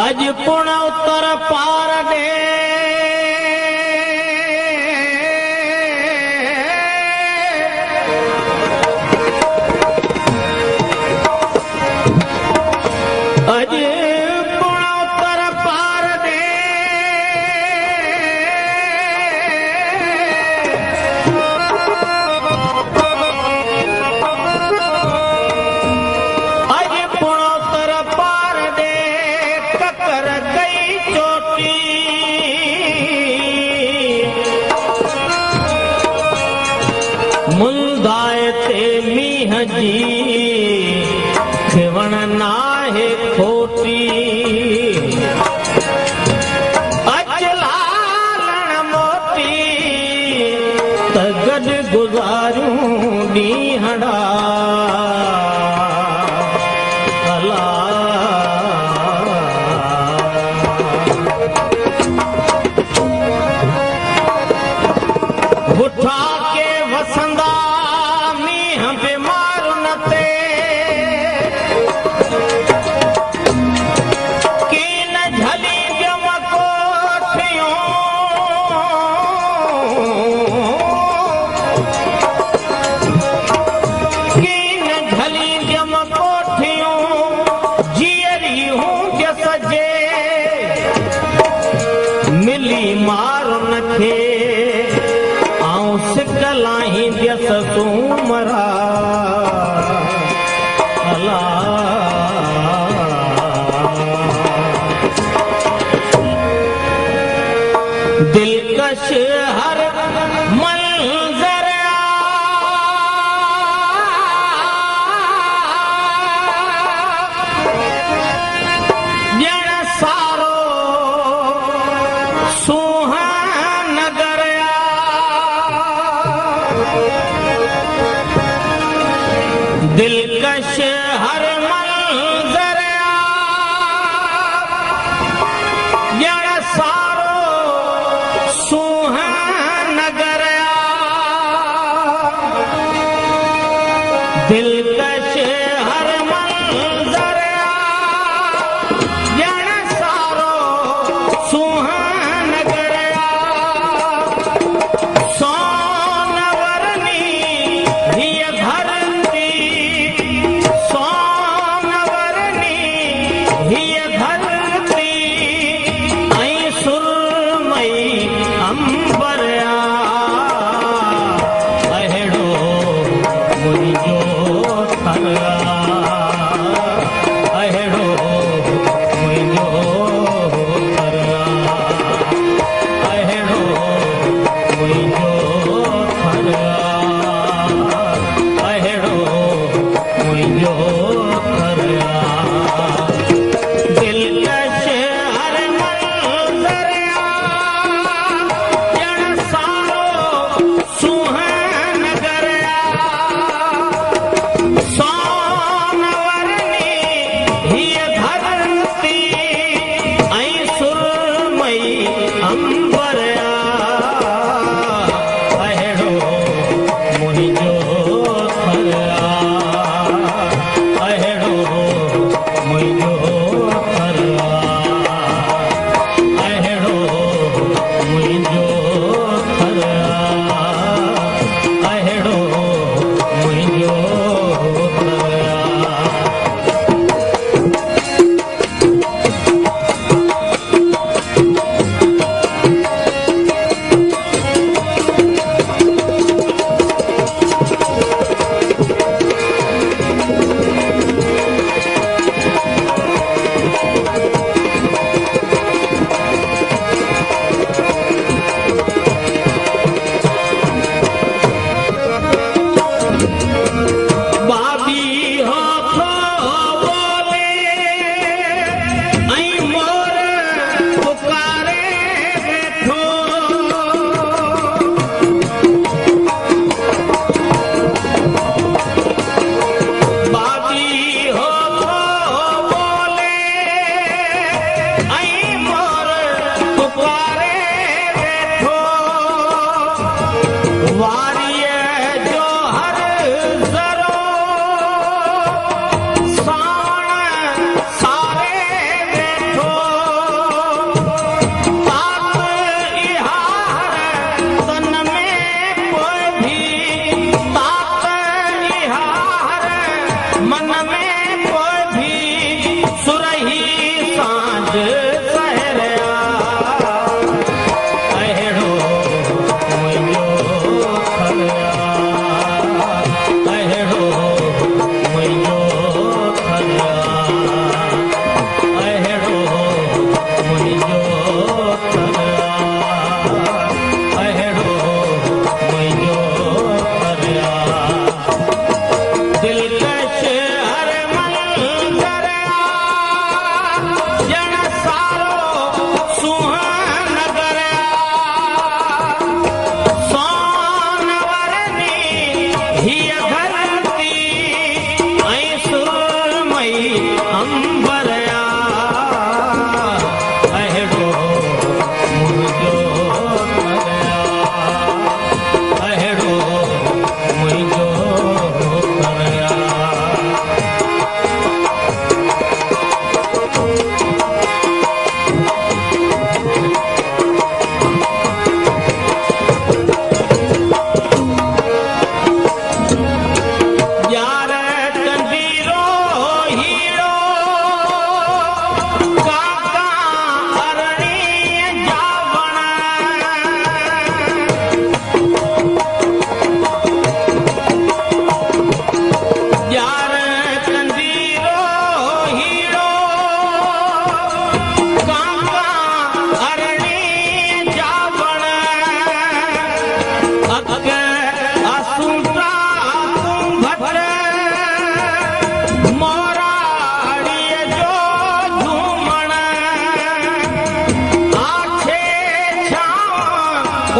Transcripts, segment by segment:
अज पुण उत्तर पार दे अज पुण उत्तर पार दे अज पुण उत्तर पार दे ककर गई चोटी मुंदाए ते मीह जी खिवण नाहे खोटी अचलालण मोटी त गॾु गुज़ारूं ॾींहड़ा उठा के वसंदा मीह बीमार न ते कीन झली जम कोठियूं कीन झली जम कोठियूं जीअरी हूं जस जे मिली मार न खे सिकलाही जस सूमरा अला दिलकश हर मंजर ॼण सारो सुहान नगर दिलकश हर मंजर ॼण सारो सुहान नगर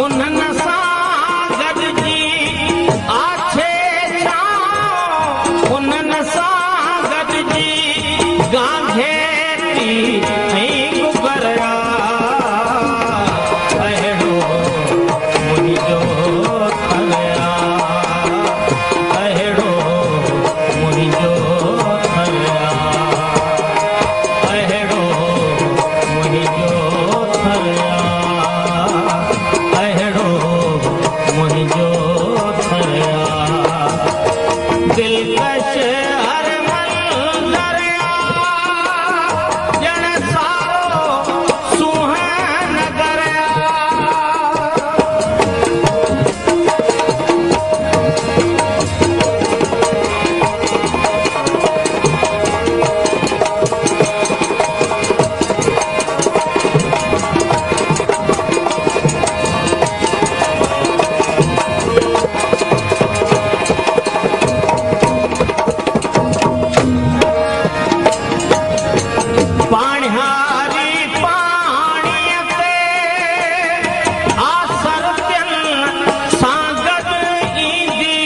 उन्हनि सां गॾिजी आछे छांव उन्हनि सां गॾिजी गांघे थी ऐं गुगरिया अहिड़ो मुंहिंजो थरिया अहिड़ो मुंहिंजो थरिया अहिड़ो मुंहिंजो थरिया अहिड़ो मुंहिंजो थरिया दिलकश हर मंज़रिया ॼण सारो सुहान गरिया पाणिहारी पाणीअ ते आसर थियनि सां गॾु ईंदी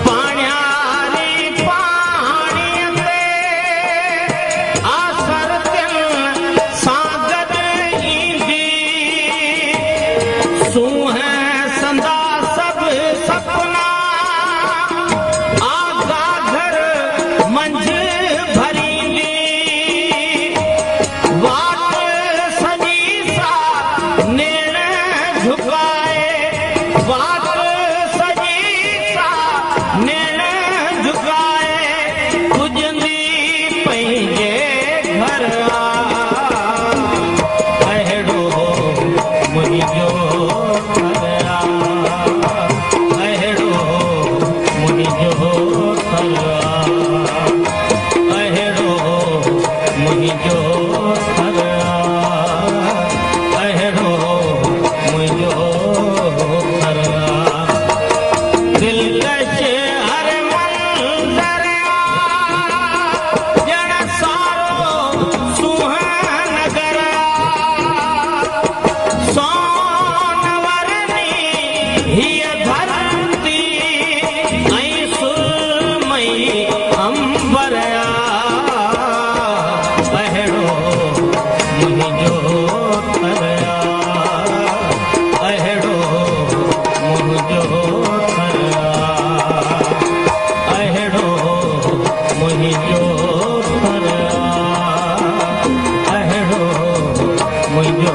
पाणिहारी पाणीअ ते आसर थियनि सां गॾु ईंदी सूंहं संदा सभु सपना मंझ भरींदी वाट सजी सा नेण झुकाए वाट सजी सा नेण झुकाए पुॼंदी पंहिंजे घर अहिड़ो मुंहिंजो थरिया अहिड़ो मुंहिंजो थरिया अहिड़ो मुंहिंजो थरिया अहिड़ो मुंहिंजो थरिया दिलकश हर मंज़रिया ॼण सारो सुहान गरिया सोनवरनी हीअ धरती ऐं सुरमई अंबरिया अहिड़ो मुंहिंजो थरिया अहिड़ो मुंहिंजो थरिया अहिड़ो मुंहिंजो थरिया अहिड़ो मुंहिंजो